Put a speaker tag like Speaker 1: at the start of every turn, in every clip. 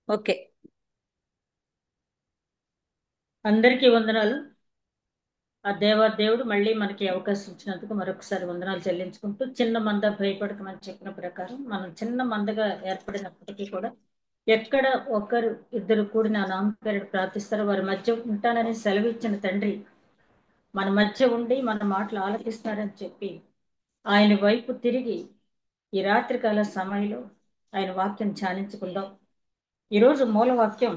Speaker 1: Okay.
Speaker 2: అందరికీ వందనాలు. ఆ దేవుడు మళ్ళీ మనకి అవకాశం ఇచ్చినందుకు మరొకసారి వందనాలు చెల్లించుకుంటూ, చిన్న మంద భయపడకమని చెప్పిన ప్రకారం మనం చిన్న మందగా ఏర్పడినప్పటికీ కూడా ఎక్కడ ఒకరు ఇద్దరు కూడి నా నామం పేరిట ప్రార్థిస్తారో వారి మధ్య ఉంటానని సెలవిచ్చిన తండ్రి మన మధ్య ఉండి మన మాటలు ఆలకిస్తారని చెప్పి ఆయన వైపు తిరిగి ఈ రాత్రికాల సమయంలో ఆయన వాక్యం ధ్యానించుకుందాం. ఈరోజు మూల వాక్యం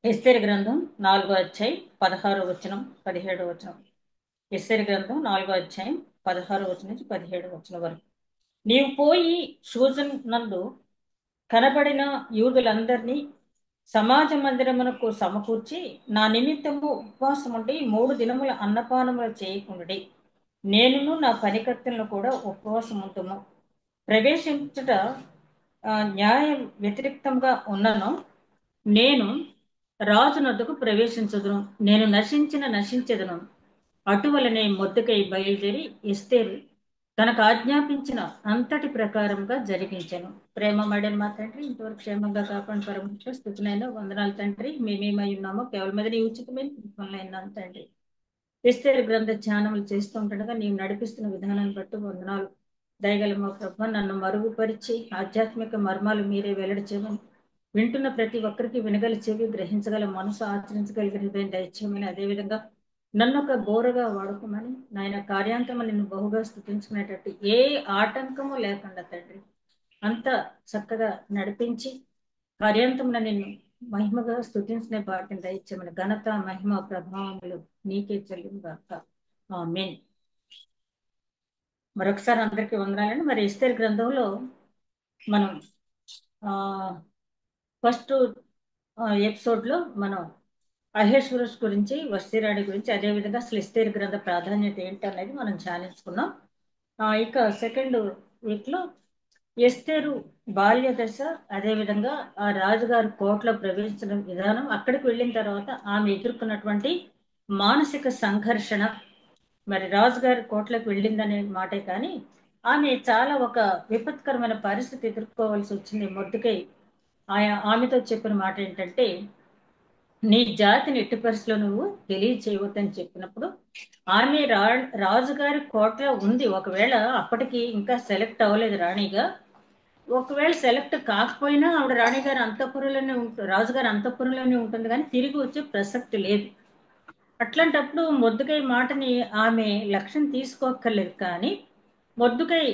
Speaker 2: ఎస్తేరు గ్రంథం 4వ అధ్యాయం 16వ వచనం 17వ వచనం. ఎస్తేరు గ్రంథం 4వ అధ్యాయం 16వ వచనం నుంచి 17వ వచనం వరకు. నీవు పోయి షూజన్ నందు కనబడిన యూదులందరినీ సమాజ మందిరమునకు సమకూర్చి నా నిమిత్తము ఉపవాసం ఉండి 3 దినముల అన్నపానములు చేయకుండుడి. నేనును నా పనికత్తెలను కూడా ఉపవాసం ఉంటుము. ప్రవేశించుట న్యాయ వ్యతిరేక్తంగా ఉన్నను నేను రాజునొద్దకు ప్రవేశించదును. నేను నశించెదను. అటువలనే మొర్దెకై బయలుదేరి ఎస్తేరు తనకు ఆజ్ఞాపించిన అంతటి ప్రకారంగా జరిగించెను. ప్రేమమడిన మా తండ్రి, ఇంతవరకు క్షేమంగా కాపాడిన పరమేశ్వర స్థుతులైన వందనాలు తండ్రి. మేమేమై ఉన్నామో కేవలం మీద నీ ఉచితమైన కృపలైనాను తండ్రి. ఎస్తేరు గ్రంథ ధ్యానములు చేస్తూ ఉంటుండగా నీవు నడిపిస్తున్న విధానాన్ని బట్టి వందనాలు. దయగల మా ప్రభ, నన్ను మరుగుపరిచి ఆధ్యాత్మిక మర్మాలు మీరే వెల్లడి చేయమని, వింటున్న ప్రతి ఒక్కరికి వినగల చెవి, గ్రహించగల మనసు, ఆచరించగలిగిన హృదయం దయచేయమని, అదేవిధంగా నన్ను ఒక బోరగా వాడుకోమని, నాయన కార్యాంతము నిన్ను బహుగా స్తుతించుకునేటట్టు ఏ ఆటంకము లేకుండా తండ్రి అంత చక్కగా నడిపించి కార్యాంతమున నిన్ను మహిమగా స్తుతించిన భాగ్యం దయచేయమని, ఘనత మహిమ ప్రభావములు నీకే చెల్లిన గాక. ఆమేన్. మరొకసారి అందరికీ వందనాలండి. మరి ఎస్తేరు గ్రంథంలో మనం ఆ ఫస్ట్ ఎపిసోడ్ లో మనం అహేశ్వరస్ గురించి, వస్తీరాణి గురించి, అదేవిధంగా అసలు ఎస్తేరు గ్రంథ ప్రాధాన్యత ఏంటి అనేది మనం ధ్యానించుకున్నాం. ఇక సెకండ్ వీక్ లో ఎస్తేరు బాల్య దశ, అదేవిధంగా ఆ రాజుగారి కోటలో ప్రవేశించిన విధానం, అక్కడికి వెళ్ళిన తర్వాత ఆమె ఎదుర్కొన్నటువంటి మానసిక సంఘర్షణ. మరి రాజుగారి కోటలోకి వెళ్ళిందనే మాటే కానీ ఆమె చాలా ఒక విపత్కరమైన పరిస్థితి ఎదుర్కోవాల్సి వచ్చింది. మొద్దుకై ఆమెతో చెప్పిన మాట ఏంటంటే, నీ జాతిని ఎట్టి పరిస్థితిలో నువ్వు తెలియచేయవద్దని చెప్పినప్పుడు ఆమె రాజుగారి కోటలో ఉంది. ఒకవేళ అప్పటికి ఇంకా సెలెక్ట్ అవ్వలేదు రాణిగా. ఒకవేళ సెలెక్ట్ కాకపోయినా ఆవిడ రాణిగారి అంతఃపురంలోనే రాజుగారి అంతఃపురంలోనే ఉంటుంది, కానీ తిరిగి వచ్చే ప్రసక్తి లేదు. అట్లాంటప్పుడు మొద్దుకై మాటని ఆమె లక్ష్యం తీసుకోక్కర్లేదు. కానీ మొద్దుకై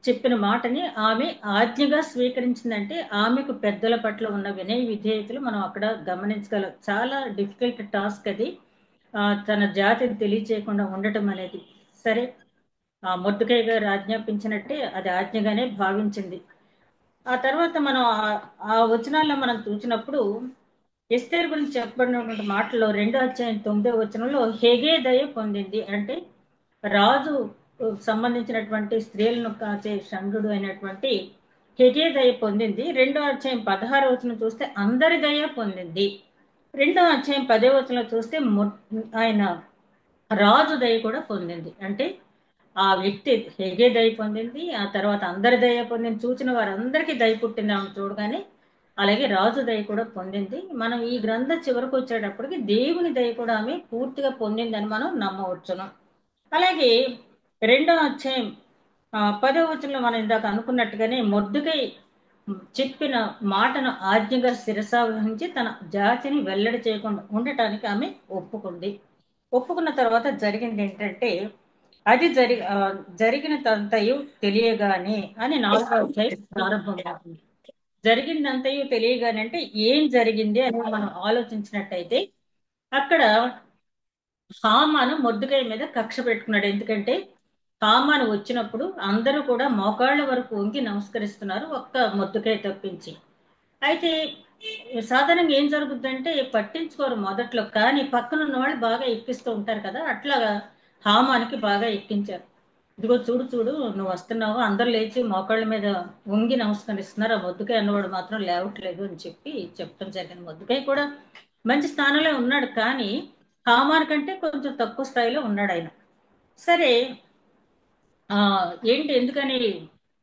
Speaker 2: చెప్పిన మాటని ఆమె ఆజ్ఞగా స్వీకరించిందంటే ఆమెకు పెద్దల పట్ల ఉన్న వినయ విధేయతలు మనం అక్కడ గమనించగలం. చాలా డిఫికల్ట్ టాస్క్ అది. తన జాతిని తెలియచేయకుండా ఉండటం అనేది. సరే, మొద్దుకై గారు ఆజ్ఞాపించినట్టే అది ఆజ్ఞగానే భావించింది. ఆ తర్వాత మనం ఆ వచనాల్లో మనం చూసినప్పుడు ఎస్తేరు గురించి చెప్పబడినటువంటి మాటల్లో 2వ అధ్యాయం 9వ వచనంలో హెగే దయ పొందింది అంటే రాజు సంబంధించినటువంటి స్త్రీలను కాచే షండు అయినటువంటి హెగే దయ పొందింది. 2వ అధ్యాయం 16వ వచనం చూస్తే అందరి దయ పొందింది. 2వ అధ్యాయం 10వ వచనంలో చూస్తే ఆయన రాజు దయ కూడా పొందింది. అంటే ఆ వ్యక్తి హెగే దయ పొందింది, ఆ తర్వాత అందరి దయ పొందింది, చూచిన వారందరికీ దయ పుట్టింది ఆమె చూడగానే. అలాగే రాజు దయ కూడా పొందింది. మనం ఈ గ్రంథ చివరకు వచ్చేటప్పటికి దేవుని దయ కూడా ఆమె పూర్తిగా పొందిందని మనం నమ్మవచ్చును. అలాగే 2వ అధ్యాయం 10వ వచనంలో మనం ఇందాక అనుకున్నట్టుగానే మొద్దుకై చెప్పిన మాటను ఆజ్ఞగా శిరసావహించి తన జాతిని వెల్లడి చేయకుండా ఉండటానికి ఆమె ఒప్పుకుంది. ఒప్పుకున్న తర్వాత జరిగింది ఏంటంటే, అది జరిగినదంతయు తెలియగానే అని 4వ అధ్యాయం ప్రారంభమవుతుంది. జరిగిందంతయు తెలియగానే అంటే ఏం జరిగింది అని మనం ఆలోచించినట్టయితే, అక్కడ హామాను మొర్దెకై మీద కక్ష పెట్టుకున్నాడు. ఎందుకంటే హామాను వచ్చినప్పుడు అందరూ కూడా మోకాళ్ళ వరకు వంగి నమస్కరిస్తున్నారు, ఒక్క మొర్దెకై తప్పించి. అయితే సాధారణంగా ఏం జరుగుతుందంటే పట్టించుకోరు మొదట్లో, కానీ పక్కన ఉన్న వాళ్ళు బాగా ఎక్కిస్తూ ఉంటారు కదా. అట్లాగా హామానికి బాగా ఎక్కించారు. ఇదిగో చూడు చూడు, నువ్వు వస్తున్నావు, అందరూ లేచి మోకాళ్ళ మీద వంగి నమస్కరిస్తున్నారు, ఆ మొద్దుకై అన్నవాడు మాత్రం లేవట్లేదు అని చెప్పి చెప్పడం జరిగింది. మొద్దుకై కూడా మంచి స్థానంలో ఉన్నాడు, కానీ హామాన్ కంటే కొంచెం తక్కువ స్థాయిలో ఉన్నాడు ఆయన. సరే, ఆ ఏంటి ఎందుకని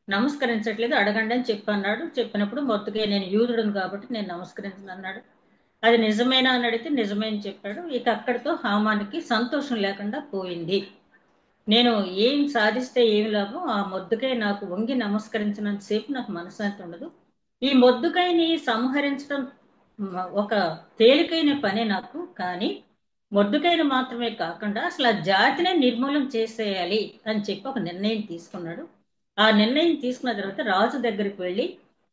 Speaker 2: నమస్కరించట్లేదు, అడగండి అని చెప్పన్నాడు. చెప్పినప్పుడు మొత్తుకే నేను యూదుడును కాబట్టి నేను నమస్కరించను అన్నాడు. అది నిజమేనా అని అడిగితే నిజమే అని చెప్పాడు. ఇక అక్కడితో హామానికి సంతోషం లేకుండా పోయింది. నేను ఏం సాధిస్తే ఏమి లాభం, ఆ మొద్దుకై నాకు వంగి నమస్కరించినంతసేపు నాకు మనశ్శాంతి ఉండదు. ఈ మొద్దుకైని సంహరించడం ఒక తేలికైన పనే నాకు, కానీ మొద్దుకైన మాత్రమే కాకుండా అసలు ఆ జాతినే నిర్మూలన చేసేయాలి అని చెప్పి ఒక నిర్ణయం తీసుకున్నాడు. ఆ నిర్ణయం తీసుకున్న తర్వాత రాజు దగ్గరికి వెళ్ళి,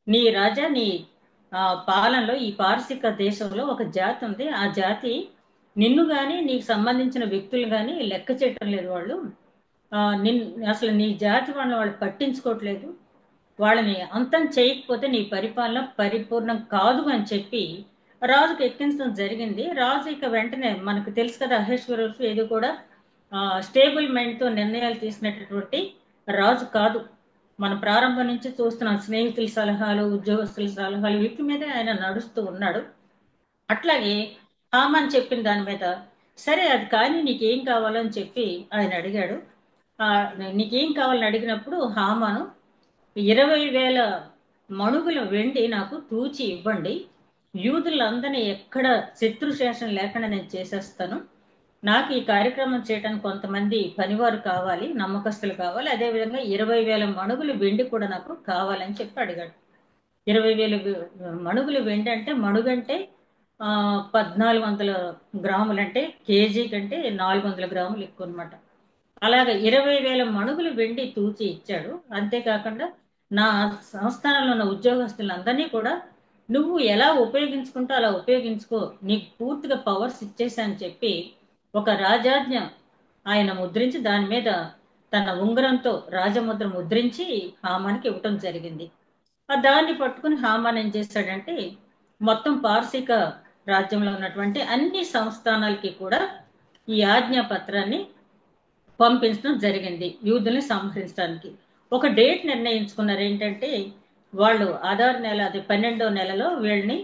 Speaker 2: నీ రాజా, నీ పాలనలో ఈ పారసిక దేశంలో ఒక జాతి ఉంది. ఆ జాతి నిన్ను కానీ నీకు సంబంధించిన వ్యక్తులు కానీ లెక్క చేయటం లేదు. వాళ్ళు నిన్ అసలు నీ జాతి వాళ్ళని వాళ్ళు పట్టించుకోవట్లేదు. వాళ్ళని అంతం చేయకపోతే నీ పరిపాలన పరిపూర్ణం కాదు అని చెప్పి రాజుకు ఎక్కించడం జరిగింది. రాజు ఇక వెంటనే, మనకు తెలుసు కదా, అహేశ్వరుడు ఏది కూడా స్టేబుల్ మైండ్తో నిర్ణయాలు తీసుకునేటటువంటి రాజు కాదు. మన ప్రారంభం నుంచి చూస్తున్నాం, స్నేహితుల సలహాలు, ఉద్యోగస్తుల సలహాలు, వీటి మీదే ఆయన నడుస్తూ ఉన్నాడు. అట్లాగే హామాన్ చెప్పిన దాని మీద, సరే అది కానీ నీకేం కావాలని చెప్పి ఆయన అడిగాడు. నీకేం కావాలని అడిగినప్పుడు హామాను 20,000 మణుగుల వెండి నాకు తూచి ఇవ్వండి, యూదులందరినీ ఎక్కడ శత్రుశేషం లేకుండా నేను చేసేస్తాను. నాకు ఈ కార్యక్రమం చేయడానికి కొంతమంది పనివారు కావాలి, నమ్మకస్తులు కావాలి, అదేవిధంగా 20,000 మణుగులు వెండి కూడా నాకు కావాలని చెప్పి అడిగాడు. 20,000 మణుగులు వెండి అంటే, మణుగంటే 1400 గ్రాములు, అంటే కేజీ కంటే 400 గ్రాములు ఎక్కువ అనమాట. అలాగే 20,000 మణుగులు వెండి తూచి ఇచ్చాడు. అంతేకాకుండా నా సంస్థానంలో ఉన్న ఉద్యోగస్తులందరినీ కూడా నువ్వు ఎలా ఉపయోగించుకుంటో అలా ఉపయోగించుకో, నీకు పూర్తిగా పవర్స్ ఇచ్చేసని చెప్పి ఒక రాజాజ్ఞ ఆయన ముద్రించి దాని మీద తన ఉంగరంతో రాజముద్ర ముద్రించి హామానికి ఇవ్వటం జరిగింది. దాన్ని పట్టుకుని హామాన్ ఏం చేశాడంటే మొత్తం పారసీక రాజ్యంలో ఉన్నటువంటి అన్ని సంస్థానాలకి కూడా ఈ ఆజ్ఞా పత్రాన్ని పంపించడం జరిగింది యూదుల్ని సంహరించడానికి. ఒక డేట్ నిర్ణయించుకున్నారు, ఏంటంటే వాళ్ళు ఆధార్ నెల, అది 12వ నెలలో వీళ్ళని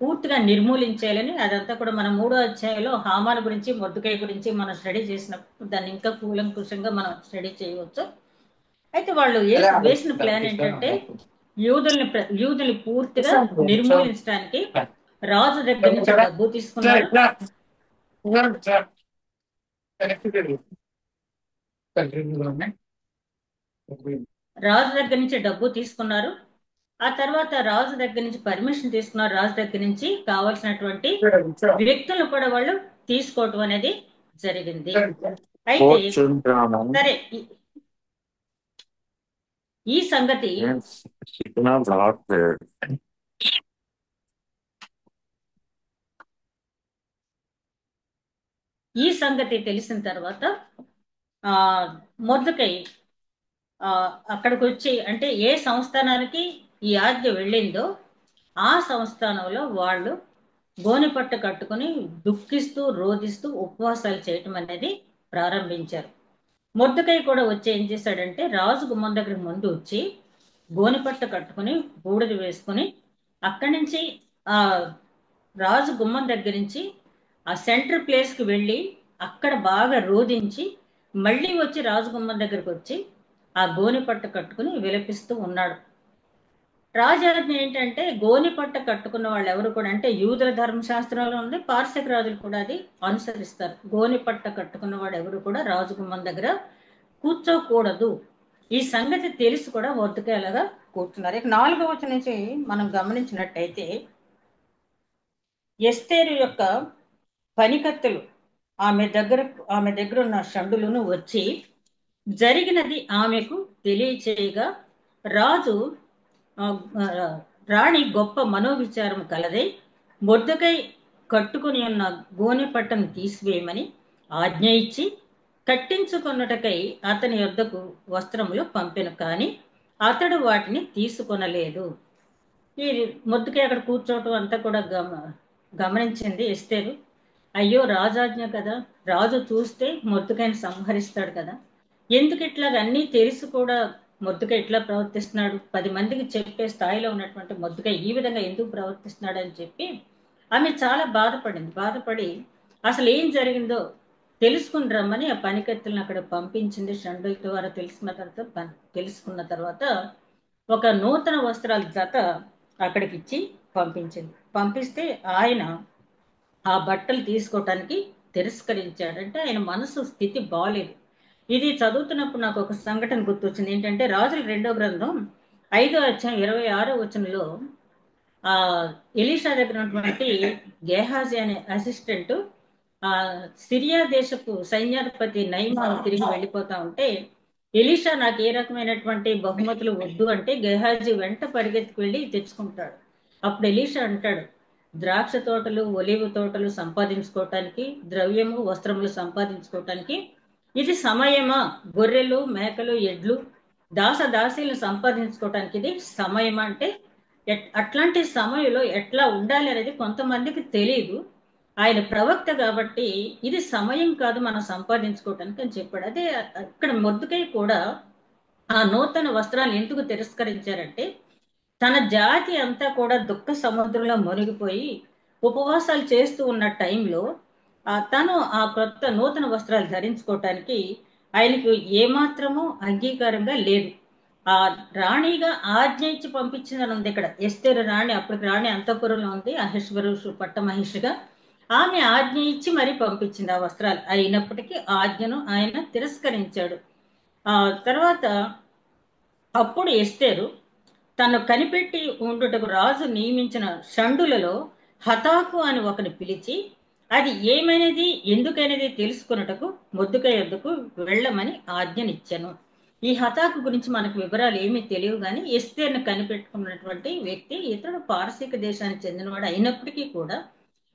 Speaker 2: పూర్తిగా నిర్మూలించేయాలని. అదంతా కూడా మనం 3వ అధ్యాయంలో హామాన్ గురించి, మొద్దుకాయ గురించి మనం స్టడీ చేసినప్పుడు దాన్ని ఇంకా కూలంకుషంగా మనం స్టడీ చేయవచ్చు. అయితే వాళ్ళు వేసిన ప్లాన్ ఏంటంటే యూదుల్ని పూర్తిగా నిర్మూలించడానికి రాజు దగ్గర నుంచి డబ్బు తీసుకున్నారు. రాజు దగ్గర నుంచి డబ్బు తీసుకున్నారు. ఆ తర్వాత రాజు దగ్గర నుంచి పర్మిషన్ తీసుకున్నారు. రాజు దగ్గర నుంచి కావాల్సినటువంటి వ్యక్తులను కూడా వాళ్ళు తీసుకోవటం అనేది జరిగింది. అయితే సరే, ఈ సంగతి తెలిసిన తర్వాత మొద్దుకై అక్కడికి వచ్చి, అంటే ఏ సంస్థానానికి ఈ ఆజ్ఞ వెళ్ళిందో ఆ సంస్థానంలో వాళ్ళు గోనెపట్ట కట్టుకుని దుఃఖిస్తూ రోధిస్తూ ఉపవాసాలు చేయటం అనేది ప్రారంభించారు. మొద్దుకై కూడా వచ్చి ఏం చేశాడంటే రాజు గుమ్మం దగ్గర ముందు వచ్చి గోనెపట్ట కట్టుకుని బూడిద వేసుకుని అక్కడి నుంచి ఆ రాజు గుమ్మం దగ్గర నుంచి ఆ సెంటర్ ప్లేస్కి వెళ్ళి అక్కడ బాగా రోధించి మళ్ళీ వచ్చి రాజు గుమ్మం దగ్గరకు వచ్చి ఆ గోనెపట్ట కట్టుకుని విలపిస్తూ ఉన్నాడు. రాజాజ్ఞ ఏంటంటే గోనెపట్ట కట్టుకున్న వాళ్ళు ఎవరు కూడా, అంటే యూదుల ధర్మశాస్త్రంలో ఉంది, పార్శిక రాజులు కూడా అది అనుసరిస్తారు. గోనెపట్ట కట్టుకున్న వాడు ఎవరు కూడా రాజగుమ్మం దగ్గర కూర్చోకూడదు. ఈ సంగతి తెలిసి కూడా మొద్దుకాయలాగా కూర్చున్నారు. ఇక 4వ వచనం నుంచి మనం గమనించినట్టయితే ఎస్తేరు యొక్క పనికత్తెలు ఆమె దగ్గర ఉన్న షండులను వచ్చి జరిగినది ఆమెకు తెలియచేయగా రాణి గొప్ప మనోవిచారం కలదై మొద్దుకై కట్టుకుని ఉన్న గోనె పట్టను తీసివేయమని ఆజ్ఞ ఇచ్చి కట్టించుకొనుటకై అతని యొద్దకు వస్త్రములు పంపెను, కానీ అతడు వాటిని తీసుకొనలేదు. ఈ మొద్దుకై అక్కడ కూర్చోవటం అంతా కూడా గమనించింది ఎస్తేరు. అయ్యో, రాజాజ్ఞ కదా, రాజు చూస్తే మొద్దుకైని సంహరిస్తాడు కదా, ఎందుకు ఇట్లాగ అన్నీ తెలిసి కూడా మొద్దుకై ఇట్లా ప్రవర్తిస్తున్నాడు, 10 మందికి చెప్పే స్థాయిలో ఉన్నటువంటి మొద్దుకై ఈ విధంగా ఎందుకు ప్రవర్తిస్తున్నాడు అని చెప్పి ఆమె చాలా బాధపడి అసలు ఏం జరిగిందో తెలుసుకుని రమ్మని ఆ పనికత్తులను అక్కడ పంపించింది. షండుల ద్వారా తెలుసుకున్న తర్వాత ఒక నూతన వస్త్రాల జత అక్కడికి ఇచ్చి పంపించింది. పంపిస్తే ఆయన ఆ బట్టలు తీసుకోవటానికి తిరస్కరించాడు. అంటే ఆయన మనసు స్థితి బాలేదు. ఇది చదువుతున్నప్పుడు నాకు ఒక సంఘటన గుర్తొచ్చింది. ఏంటంటే రాజుల 2వ గ్రంథం 5వ అధ్యాయం 26వ వచనంలో ఆ ఎలీషా దగ్గర ఉన్నటువంటి గేహాజీ అనే అసిస్టెంట్ ఆ సిరియా దేశపు సైన్యాధిపతి నయమాను తిరిగి వెళ్ళిపోతా ఉంటే, ఎలీషా నాకు ఏ రకమైనటువంటి బహుమతులు వద్దు అంటే గేహాజీ వెంట పరిగెత్తుకు వెళ్ళి తెచ్చుకుంటాడు. అప్పుడు ఎలీషా అంటాడు, ద్రాక్ష తోటలు ఒలివ తోటలు సంపాదించుకోవటానికి, ద్రవ్యము వస్త్రములు సంపాదించుకోవటానికి ఇది సమయమా? గొర్రెలు మేకలు ఎడ్లు దాసీలను సంపాదించుకోవటానికి ఇది సమయమా అంటే అట్లాంటి సమయంలో ఎట్లా ఉండాలి అనేది కొంతమందికి తెలియదు. ఆయన ప్రవక్త కాబట్టి ఇది సమయం కాదు మనం సంపాదించుకోవటానికి అని చెప్పాడు. అదే ఇక్కడ మొద్దుకై కూడా ఆ నూతన వస్త్రాలు ఎందుకు తిరస్కరించారంటే, తన జాతి అంతా కూడా దుఃఖ సముద్రంలో మునిగిపోయి ఉపవాసాలు చేస్తూ ఉన్న టైంలో తను ఆ కొత్త నూతన వస్త్రాలు ధరించుకోవటానికి ఆయనకు ఏమాత్రమూ అంగీకారంగా లేదు. ఆ రాణిగా ఆజ్ఞ ఇచ్చి పంపించిందని ఉంది ఇక్కడ. ఎస్తేరు రాణి, అప్పటికి రాణి అంతఃపురంలో ఉంది, అహేశ్వరుషు పట్టమహిషిగా. ఆమె ఆజ్ఞ ఇచ్చి మరీ పంపించింది ఆ వస్త్రాలు. అయినప్పటికీ ఆజ్ఞను ఆయన తిరస్కరించాడు. ఆ తర్వాత అప్పుడు ఎస్తేరు తను కనిపెట్టి ఉండుటకు రాజు నియమించిన షండులలో హతాకు అని ఒకని పిలిచి, అది ఏమైనది ఎందుకైనది తెలుసుకున్నటకు మొద్దుకై వద్దకు వెళ్ళమని ఆజ్ఞనిచ్చాను. ఈ హతాకు గురించి మనకు వివరాలు ఏమీ తెలియవు, కానీ ఎస్తేర్ను కనిపెట్టుకున్నటువంటి వ్యక్తి. ఇతడు పారసీక దేశానికి చెందినవాడు అయినప్పటికీ కూడా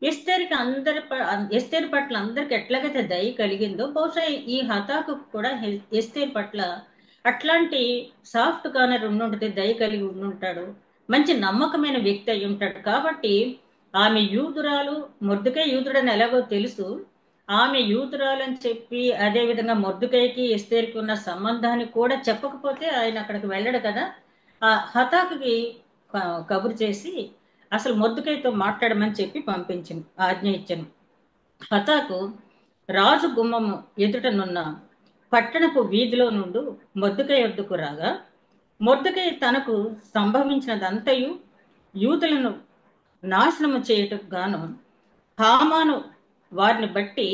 Speaker 2: ఎస్తేరు పట్ల అందరికి ఎట్లాగైతే దయ కలిగిందో, బహుశా ఈ హతాకు కూడా ఎస్తేరు పట్ల అట్లాంటి సాఫ్ట్ కార్నర్ ఉండుంటే, దయ కలిగి ఉండుంటాడు, మంచి నమ్మకమైన వ్యక్తి అయి ఉంటాడు. కాబట్టి ఆమె యూదురాలు, మొర్దుకై యూదుడని ఎలాగో తెలుసు, ఆమె యూదురాలు అని చెప్పి అదే విధంగా మొర్దుకైకి ఎస్తేరుకి ఉన్న సంబంధాన్ని కూడా చెప్పకపోతే ఆయన అక్కడికి వెళ్ళడు కదా. ఆ హతాకుకి కబురు చేసి అసలు మొర్దుకైతో మాట్లాడమని చెప్పి పంపించింది, ఆజ్ఞ ఇచ్చాను. హతాకు రాజు గుమ్మము ఎదుటనున్న పట్టణపు వీధిలో నుండి మొర్దుకై వద్దకు రాగా, మొర్దుకై తనకు సంభవించినదంతయు యూదులను నాశనము చేయుటకు గాను హామాను వారిని బట్టి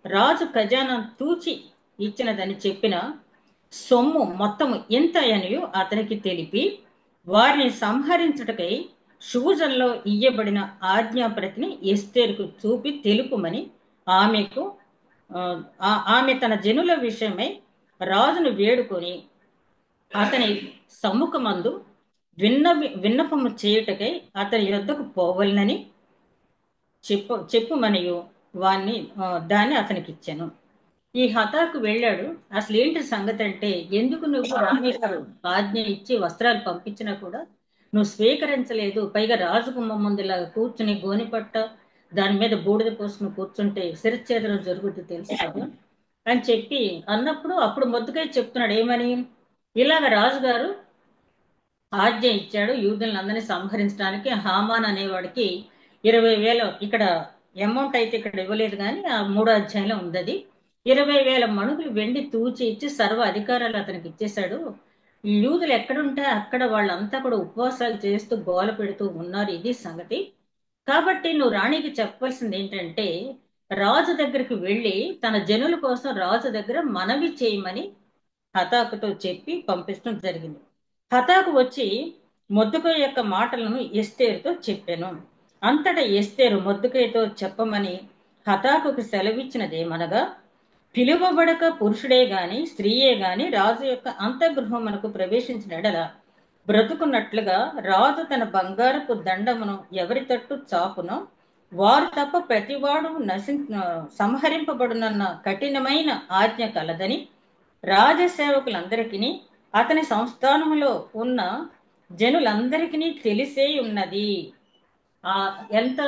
Speaker 2: రాజు ఖజానా తూచి ఇచ్చినదని చెప్పిన సొమ్ము మొత్తము ఎంత అనియు అతనికి తెలిపి, వారిని సంహరించుటకై షూజన్లో ఇయ్యబడిన ఆజ్ఞాప్రతిని ఎస్తేరుకు చూపి తెలుపుమని ఆమెకు ఆమె తన జనుల విషయమై రాజును వేడుకొని అతని సమ్ముఖమందు విన్నపము చేయుటకై అతని యొద్దకు పోవలనని చెప్పుమనియు దాన్ని అతనికి ఇచ్చాను. ఈ హతాకు వెళ్ళాడు. అసలు ఏంటి సంగతి అంటే, ఎందుకు నువ్వు రాణిగారు ఆజ్ఞ ఇచ్చి వస్త్రాలు పంపించినా కూడా నువ్వు స్వీకరించలేదు, పైగా రాజుగుమ్మ ముందులా కూర్చుని గోనిపట్ట దాని మీద బూడిద పోసుకుని కూర్చుంటే శిరచ్ఛేదనం జరుగుతుంది తెలుసు కదా అని చెప్పి అన్నప్పుడు, అప్పుడు మొద్దుకై చెప్తున్నాడు ఏమని, ఇలాగ రాజుగారు ఆజ్ఞ ఇచ్చాడు యూదులను అందరినీ సంహరించడానికి. హామాన్ అనేవాడికి 20,000, ఇక్కడ అమౌంట్ అయితే ఇక్కడ ఇవ్వలేదు కానీ ఆ 3వ అధ్యాయంలో ఉంది, అది 20,000 మణుగులు వెండి తూచి ఇచ్చి సర్వ అధికారాలు అతనికి ఇచ్చేశాడు. ఈ యూదులు ఎక్కడుంటే అక్కడ వాళ్ళంతా కూడా ఉపవాసాలు చేస్తూ గోల పెడుతూ ఉన్నారు, ఇది సంగతి. కాబట్టి నువ్వు రాణికి చెప్పవలసింది ఏంటంటే, రాజు దగ్గరికి వెళ్ళి తన జనుల కోసం రాజు దగ్గర మనవి చేయమని హతాకుతో చెప్పి పంపించడం జరిగింది. హతాకు వచ్చి మొద్దుకై యొక్క మాటలను ఎస్తేరుతో చెప్పాను. అంతటా ఎస్తేరు మొద్దుకైతో చెప్పమని హతాకుకు సెలవిచ్చినదేమనగా, పిలువబడక పురుషుడే గాని స్త్రీయే గాని రాజు యొక్క అంతఃగృహమునకు ప్రవేశించిన ఎడల బ్రతుకున్నట్లుగా రాజు తన బంగారపు దండమును ఎవరి తట్టు చాపునో వారు తప్ప ప్రతివాడు సంహరింపబడునన్న కఠినమైన ఆజ్ఞ కలదని రాజసేవకులందరికీ అతని సంస్థానములో ఉన్న జనులందరికీ తెలిసే ఉన్నది. ఎంత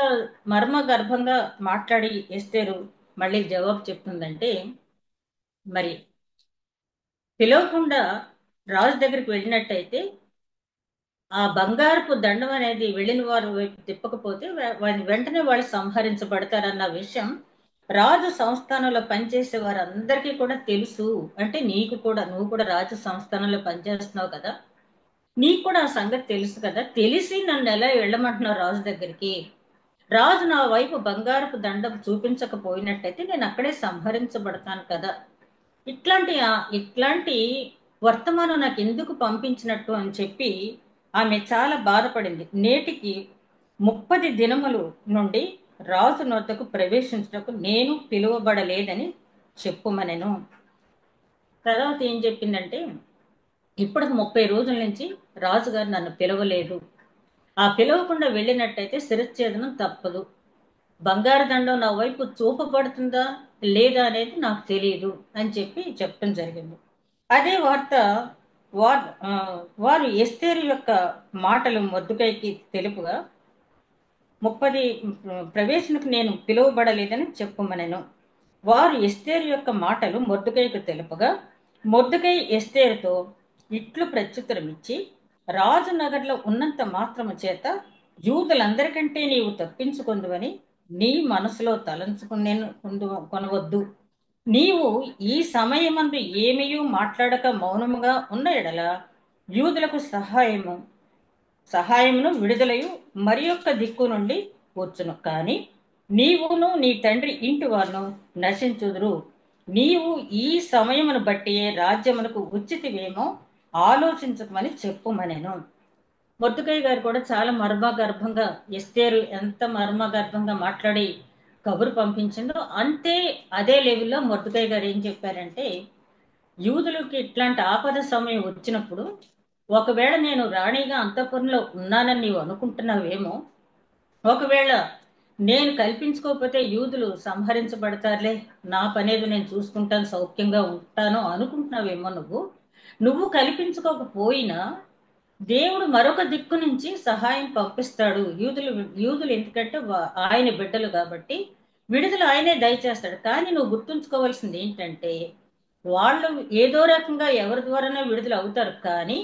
Speaker 2: మర్మ గర్భంగా మాట్లాడి ఎస్తేరు మళ్ళీ జవాబు చెప్తుందంటే, మరి పిలవకుండా రాజు దగ్గరికి వెళ్ళినట్టయితే ఆ బంగారపు దండం అనేది వెళ్ళిన వారు వైపు తిప్పకపోతే వెంటనే వాళ్ళు సంహరించబడతారన్న విషయం రాజు సంస్థానంలో పనిచేసే వారందరికీ కూడా తెలుసు. అంటే నీకు కూడా, నువ్వు కూడా రాజు సంస్థానంలో పనిచేస్తున్నావు కదా, నీకు కూడా ఆ సంగతి తెలుసు కదా, తెలిసి నన్ను ఎలా వెళ్ళమంటున్నావు రాజు దగ్గరికి? రాజు నా వైపు బంగారపు దండం చూపించకపోయినట్టయితే నేను అక్కడే సంహరించబడతాను కదా. ఇట్లాంటి వర్తమానం నాకు ఎందుకు పంపించినట్టు అని చెప్పి ఆమె చాలా బాధపడింది. నేటికి 30 దినములు నుండి రాజు నొద్దకు ప్రవేశించుటకు నేను పిలువబడలేదని చెప్పుమనెను. తర్వాత ఏం చెప్పిందంటే, ఇప్పుడు 30 రోజుల నుంచి రాజుగారు నన్ను పిలవలేదు. ఆ పిలవకుండా వెళ్ళినట్టయితే శిరచ్ఛేదనం తప్పదు. బంగారు దండం నా వైపు చూపబడుతుందా లేదా అనేది నాకు తెలియదు అని చెప్పి చెప్పడం జరిగింది. అదే వార్త వారు వారు ఎస్తేరు యొక్క మాటలు మొర్దెకైకి తెలుపుగా 30 ప్రవేశనకు నేను పిలువబడలేదని చెప్పుమనెను. వారు ఎస్తేరు యొక్క మాటలు మొర్దెకైకు తెలుపగా మొర్దెకై ఎస్తేరుతో ఇట్లు ప్రత్యుత్తరమిచ్చి, రాజు నగర్లో ఉన్నంత మాత్రము చేత యూదులందరికంటే నీవు తప్పించుకొందువని నీ మనసులో కొనవద్దు. నీవు ఈ సమయమందు ఏమీయూ మాట్లాడక మౌనముగా ఉన్న ఎడల యూదులకు సహాయమును విడుదలయు మరి యొక్క దిక్కు నుండి వచ్చును. కానీ నీవును నీ తండ్రి ఇంటి వారును నశించుదురు. నీవు ఈ సమయమును బట్టి రాజ్యమునకు ఉచితమేమో ఆలోచించమని చెప్పుమనెను. మొర్దెకై గారు కూడా చాలా మర్మగర్భంగా, ఎస్తేరు ఎంత మర్మగర్భంగా మాట్లాడి కబురు పంపించిందో అంతే అదే లెవెల్లో మొర్దెకై గారు ఏం చెప్పారంటే, యూదులకి ఇట్లాంటి ఆపద సమయం వచ్చినప్పుడు ఒకవేళ నేను రాణిగా అంతఃపురంలో ఉన్నానని నీవు అనుకుంటున్నావేమో, ఒకవేళ నేను కల్పించుకోకపోతే యూదులు సంహరించబడతారులే, నా పనేది నేను చూసుకుంటాను, సౌఖ్యంగా ఉంటాను అనుకుంటున్నావేమో. నువ్వు కల్పించుకోకపోయినా దేవుడు మరొక దిక్కు నుంచి సహాయం పంపిస్తాడు. యూదులు ఎందుకంటే ఆయన బిడ్డలు కాబట్టి విడుదల ఆయనే దయచేస్తాడు. కానీ నువ్వు గుర్తుంచుకోవాల్సింది ఏంటంటే, వాళ్ళు ఏదో రకంగా ఎవరి ద్వారానే విడుదల అవుతారు, కానీ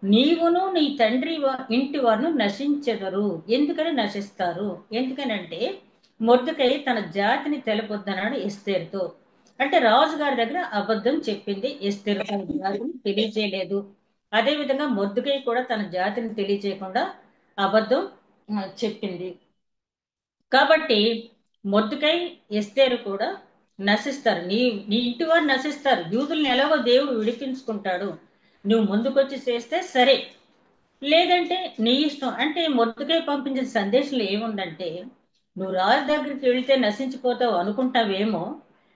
Speaker 2: నీవును నీ తండ్రి ఇంటి వారిని నశించెదరు. ఎందుకని నశిస్తారు? ఎందుకనంటే మొర్దెకై తన జాతిని తెలపొద్దన్నాడు ఎస్తేరుతో. అంటే రాజుగారి దగ్గర అబద్ధం చెప్పింది ఎస్తేరు, తన జాతిని తెలియజేయలేదు. అదేవిధంగా మొర్దెకై కూడా తన జాతిని తెలియజేయకుండా అబద్ధం చెప్పింది. కాబట్టి మొర్దెకై ఎస్తేరు కూడా నశిస్తారు. నీ ఇంటి వారు నశిస్తారు. యూదుల్ని ఎలాగో దేవుడు విడిపించుకుంటాడు. నువ్వు ముందుకొచ్చి చేస్తే సరే, లేదంటే నీ ఇష్టం. అంటే మొర్దెకై పంపించిన సందేశంలో ఏముందంటే, నువ్వు రాజు దగ్గరికి వెళితే నశించిపోతావు అనుకుంటావేమో,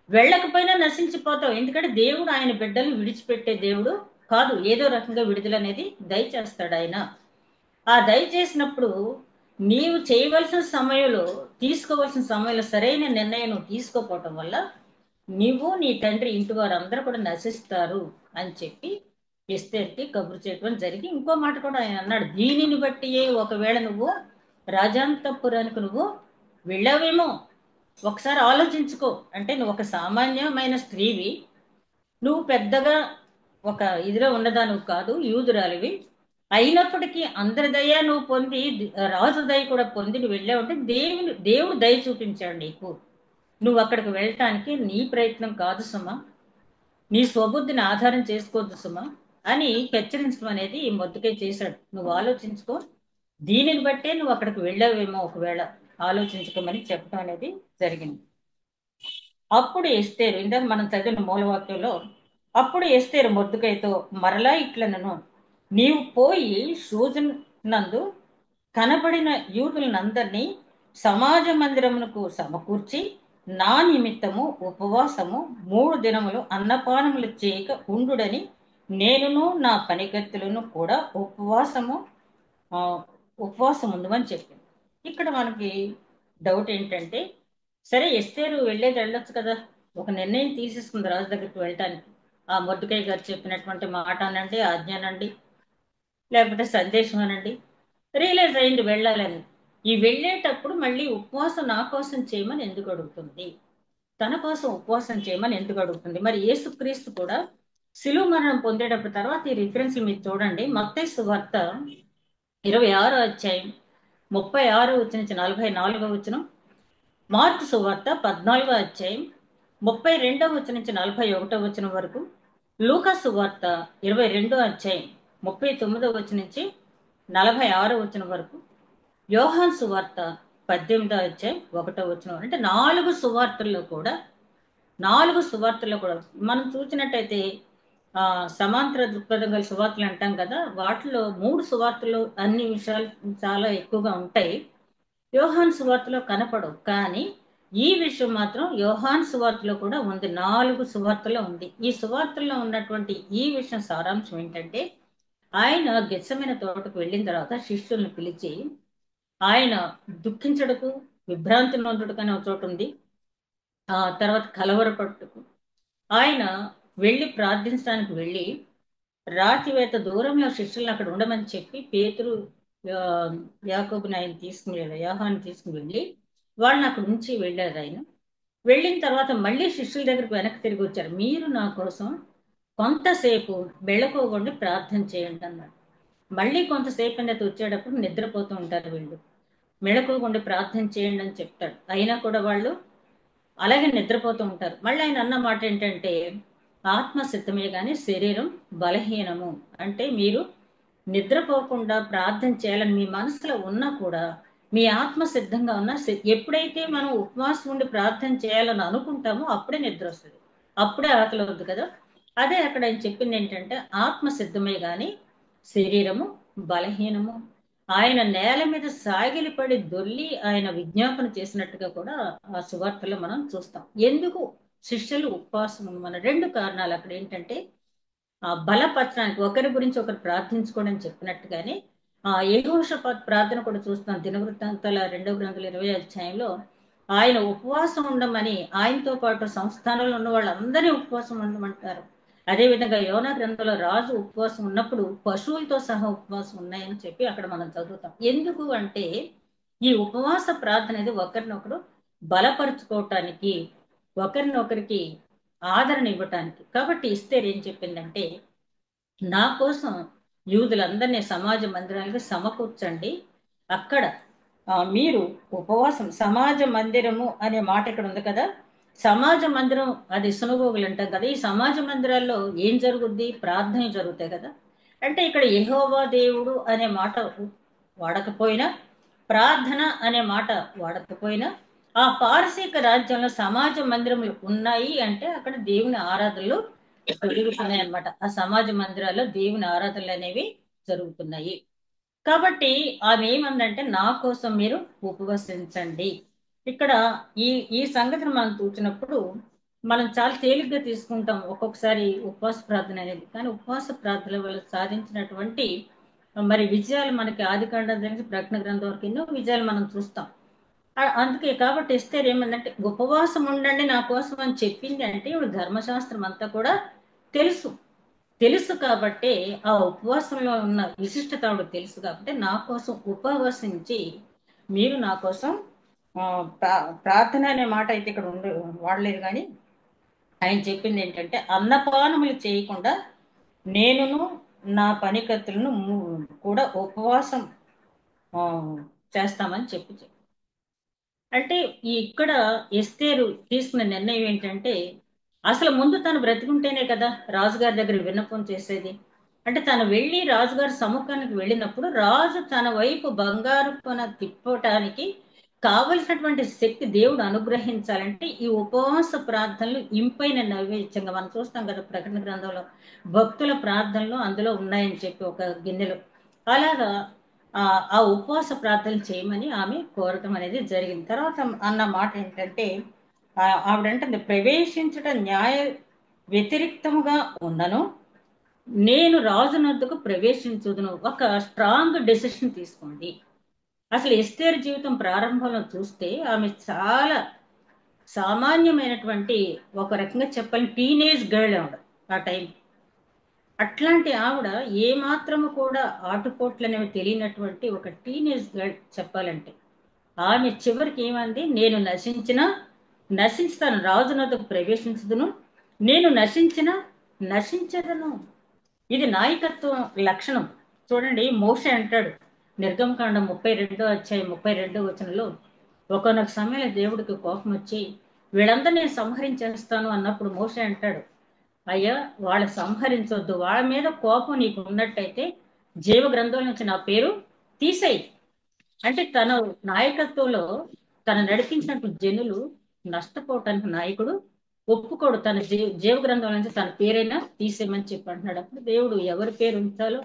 Speaker 2: వెళ్ళకపోయినా నశించిపోతావు. ఎందుకంటే దేవుడు ఆయన బిడ్డల్ని విడిచిపెట్టే దేవుడు కాదు. ఏదో రకంగా విడుదల అనేది దయచేస్తాడు ఆయన. ఆ దయచేసినప్పుడు నీవు చేయవలసిన సమయంలో, తీసుకోవాల్సిన సమయంలో సరైన నిర్ణయం నువ్వు తీసుకోపోవటం వల్ల నీవు నీ తండ్రి ఇంటి వారు అందరూ కూడా నశిస్తారు అని చెప్పి ఎస్తేరుకి కబురు చేయడం జరిగి, ఇంకో మాట కూడా ఆయన అన్నాడు, దీనిని బట్టి ఒకవేళ నువ్వు రాజాంతపురానికి నువ్వు వెళ్ళావేమో, ఒకసారి ఆలోచించుకో. అంటే నువ్వు ఒక సామాన్యమైన స్త్రీవి, నువ్వు పెద్దగా ఒక ఇదిలో ఉన్నదాను కాదు, యూదురాలివి. అయినప్పటికీ అందరి దయ నువ్వు పొంది, రాజు దయ కూడా పొంది నువ్వు వెళ్ళావంటే దేవుడు దయ చూపించాడు నీకు. నువ్వు అక్కడికి వెళ్ళటానికి నీ ప్రయత్నం కాదు సుమా, నీ స్వబుద్ధిని ఆధారం చేసుకోవద్దు సుమా అని హెచ్చరించడం అనేది ఈ మొర్దెకై చేశాడు. నువ్వు ఆలోచించుకో, దీనిని బట్టే నువ్వు అక్కడికి వెళ్ళావేమో, ఒకవేళ ఆలోచించుకోమని చెప్పడం అనేది జరిగింది. అప్పుడు ఎస్తేరు, ఇందాక మనం చదివిన మూలవాక్యంలో, అప్పుడు ఎస్తేరు మొర్దెకైతో మరలా ఇట్లనను, నీవు పోయి షూజన్ నందు కనబడిన యూదులందరినీ సమాజ మందిరమునకు సమకూర్చి నా నిమిత్తము ఉపవాసము 3 దినములు అన్నపానములు చేయక ఉండుడని నేనును నా పనికత్తులను కూడా ఉపవాసం ఉండమని చెప్పింది. ఇక్కడ మనకి డౌట్ ఏంటంటే, సరే ఎస్తేరు వెళ్ళొచ్చు కదా, ఒక నిర్ణయం తీసేసుకుంది రాజు దగ్గరికి వెళ్ళటానికి. ఆ మొర్దెకై గారు చెప్పినటువంటి మాట అనండి, ఆజ్ఞ అనండి, లేకపోతే సందేశం అనండి, రియలైజ్ అయింది వెళ్ళాలని. ఈ వెళ్ళేటప్పుడు మళ్ళీ ఉపవాసం నా కోసం చేయమని ఎందుకు అడుగుతుంది? తన కోసం ఉపవాసం చేయమని ఎందుకు అడుగుతుంది? మరి యేసుక్రీస్తు కూడా శిలువ మరణం పొందేటప్పుడు, తర్వాత ఈ రిఫరెన్స్ మీరు చూడండి, మత్తయి సువార్త 26వ అధ్యాయం 36వ వచనం నుంచి 44వ వచనం, మార్కు సువార్త 14వ అధ్యాయం 32వ వచనం నుంచి 41వ వచనం వరకు, లూకా సువార్త 22వ అధ్యాయం 39వ వచనం నుంచి 46వ వచనం వరకు, యోహాన్ సువార్త 18వ అధ్యాయం 1వ వచనం. అంటే నాలుగు సువార్తల్లో కూడా మనం చూసినట్టయితే సమాంతర దృక్పథం గల సువార్తలు అంటాం కదా, వాటిలో 3 సువార్తలు అన్ని విషయాలు చాలా ఎక్కువగా ఉంటాయి. యోహాన్ సువార్తలో కనపడవు, కానీ ఈ విషయం మాత్రం యోహాన్ సువార్తలో కూడా ఉంది. 4 సువార్తలో ఉంది. ఈ సువార్తల్లో ఉన్నటువంటి ఈ విషయం సారాంశం ఏంటంటే, ఆయన గెత్సెమనే తోటకు వెళ్ళిన తర్వాత శిష్యుల్ని పిలిచి, ఆయన దుఃఖించడకు, విభ్రాంతి నొందుటకు అనే ఒక చోటు ఉంది. ఆ తర్వాత కలవరపట్టుకు ఆయన వెళ్ళి ప్రార్థించడానికి వెళ్ళి, రాతివేత దూరంలో శిష్యులను అక్కడ ఉండమని చెప్పి పేతురు, యాకోబుని ఆయన తీసుకుని యోహాన్ని తీసుకుని వెళ్ళి వాళ్ళని అక్కడ ఉంచి వెళ్ళారు. ఆయన వెళ్ళిన తర్వాత మళ్ళీ శిష్యుల దగ్గరికి వెనక్కి తిరిగి వచ్చారు. మీరు నా కోసం కొంతసేపు వెళ్ళకోకుండా ప్రార్థన చేయండి అన్నాడు. మళ్ళీ కొంతసేపు అనేది వచ్చేటప్పుడు నిద్రపోతూ ఉంటారు వీళ్ళు. మెళకువకుండా ప్రార్థన చేయండి అని చెప్తాడు. అయినా కూడా వాళ్ళు అలాగే నిద్రపోతూ ఉంటారు. మళ్ళీ ఆయన అన్న మాట ఏంటంటే, ఆత్మ సిద్ధమే కానీ శరీరం బలహీనము. అంటే మీరు నిద్రపోకుండా ప్రార్థన చేయాలని మీ మనసులో ఉన్నా కూడా, మీ ఆత్మ సిద్ధంగా ఉన్నా, ఎప్పుడైతే మనం ఉపవాసం ఉండి ప్రార్థన చేయాలని అనుకుంటామో అప్పుడే నిద్ర వస్తుంది, అప్పుడే ఆకలి వద్దు కదా. అదే అక్కడ ఆయన చెప్పింది ఏంటంటే, ఆత్మ సిద్ధమే కానీ శరీరము బలహీనము. ఆయన నేల మీద సాగిలిపడి దొల్లి ఆయన విజ్ఞాపన చేసినట్టుగా కూడా ఆ సువార్తలో మనం చూస్తాం. ఎందుకు శిష్యులు ఉపవాసం మన 2 కారణాలు అక్కడ ఏంటంటే, బలపరచడానికి, ఒకరి గురించి ఒకరు ప్రార్థించుకోవడం చెప్పినట్టుగానే యెహోషాపాతు ప్రార్థన కూడా చూస్తాం. దినవృత్తాంతాల 2వ గ్రంథం 20వ అధ్యాయంలో ఆయన ఉపవాసం ఉండమని ఆయనతో పాటు సంస్థానంలో ఉన్న వాళ్ళందరినీ ఉపవాసం ఉండమంటారు. అదేవిధంగా యోనా గ్రంథంలో రాజు ఉపవాసం ఉన్నప్పుడు పశువులతో సహా ఉపవాసం ఉన్నాయని చెప్పి అక్కడ మనం చదువుతాం. ఎందుకు అంటే, ఈ ఉపవాస ప్రార్థన అనేది ఒకరినొకరు బలపరుచుకోవటానికి, ఒకరినొకరికి ఆదరణ ఇవ్వటానికి. కాబట్టి ఎస్తేరు ఏం చెప్పిందంటే, నా కోసం యూదులందరినీ సమాజ మందిరానికి సమకూర్చండి, అక్కడ మీరు ఉపవాసం, సమాజ మందిరము అనే మాట ఇక్కడ ఉంది కదా, సమాజ మందిరం అది సునగోగులు అంటాం కదా. ఈ సమాజ మందిరాల్లో ఏం జరుగుద్ది? ప్రార్థన జరుగుతాయి కదా. అంటే ఇక్కడ యెహోవా దేవుడు అనే మాట వాడకపోయినా, ప్రార్థన అనే మాట వాడకపోయినా, ఆ పారసీక రాజ్యంలో సమాజ మందిరములు ఉన్నాయి అంటే అక్కడ దేవుని ఆరాధనలు జరుగుతున్నాయి అన్నమాట. ఆ సమాజ మందిరాల్లో దేవుని ఆరాధనలు అనేవి జరుగుతున్నాయి. కాబట్టి ఆమె ఏమందంటే, నా కోసం మీరు ఉపవసించండి. ఇక్కడ ఈ ఈ సంగతిని మనం చూసినప్పుడు మనం చాలా తేలిగ్గా తీసుకుంటాం ఒక్కొక్కసారి ఉపవాస ప్రార్థన అనేది. కానీ ఉపవాస ప్రార్థన వల్ల సాధించినటువంటి మరి విజయాలు మనకి ఆదికాండం నుంచి ప్రకటన గ్రంథం వరకు ఎన్నో విజయాలు మనం చూస్తాం. అందుకే కాబట్టి ఎస్తేర్ ఏమందంటే, ఉపవాసం ఉండండి నా కోసం అని చెప్పింది అంటే ఇప్పుడు ధర్మశాస్త్రం అంతా కూడా తెలుసు తెలుసు కాబట్టి, ఆ ఉపవాసంలో ఉన్న విశిష్టత ఆవిడ తెలుసు కాబట్టి, నా కోసం ఉపవసించి మీరు నా కోసం ప్రార్థన అనే మాట అయితే ఇక్కడ వాడలేదు. కానీ ఆయన చెప్పింది ఏంటంటే, అన్నపానములు చేయకుండా నేనును నా పనికత్తులను కూడా ఉపవాసం చేస్తామని చెప్పి, అంటే ఇక్కడ ఎస్తేరు తీసుకున్న నిర్ణయం ఏంటంటే, అసలు ముందు తను బ్రతికుంటేనే కదా రాజుగారి దగ్గర విన్నపం చేసేది. అంటే తను వెళ్ళి రాజుగారి సముఖానికి వెళ్ళినప్పుడు రాజు తన వైపు బంగారు కొన తిప్పటానికి కావలసినటువంటి శక్తి దేవుడు అనుగ్రహించాలంటే ఈ ఉపవాస ప్రార్థనలు ఇంపైన నైవేద్యంగా మనం చూస్తాం కదా ప్రకటన గ్రంథంలో, భక్తుల ప్రార్థనలు అందులో ఉన్నాయని చెప్పి ఒక గిన్నెలో. అలాగా ఆ ఉపవాస ప్రార్థన చేయమని ఆమె కోరటం అనేది జరిగింది. తర్వాత అన్న మాట ఏంటంటే, ఆవిడంటే ప్రవేశించడం న్యాయ వ్యతిరిక్తముగా ఉన్నను నేను రాజునొద్దకు ప్రవేశించుదును. ఒక స్ట్రాంగ్ డెసిషన్ తీసుకోండి. అసలు ఎస్తేరు జీవితం ప్రారంభంలో చూస్తే ఆమె చాలా సామాన్యమైనటువంటి, ఒక రకంగా చెప్పాలి టీనేజ్ గర్ల్ ఆవిడ ఆ టైం. అట్లాంటి ఆవిడ ఏ మాత్రము కూడా ఆటుపోట్లు అనేవి తెలియనటువంటి ఒక టీనేజ్ గర్ల్ చెప్పాలంటే. ఆమె చివరికి ఏమంది? నేను నశించుతాను, రాజునొద్దకు ప్రవేశించుదును, నేను నశించదను. ఇది నాయకత్వం లక్షణం. చూడండి, మోషే అంటాడు నిర్గమకాండం 32వ అధ్యాయం 32వ వచనంలో, ఒకనొక సమయంలో దేవుడికి కోపం వచ్చి వీళ్ళందరినీ నేను సంహరించేస్తాను అన్నప్పుడు మోషే అంటాడు, అయ్యా వాళ్ళ సంహరించొద్దు, వాళ్ళ మీద కోపం నీకు ఉన్నట్టయితే జీవ గ్రంథం నుంచి నా పేరు తీసేయి. అంటే తన నాయకత్వంలో తన నడిపించినటువంటి జనులు నష్టపోవటానికి నాయకుడు ఒప్పుకోడు. తన జీవ గ్రంథం నుంచి తన పేరైనా తీసేయమని చెప్పి అంటున్నాడు. అప్పుడు దేవుడు ఎవరి పేరు ఉంచాలో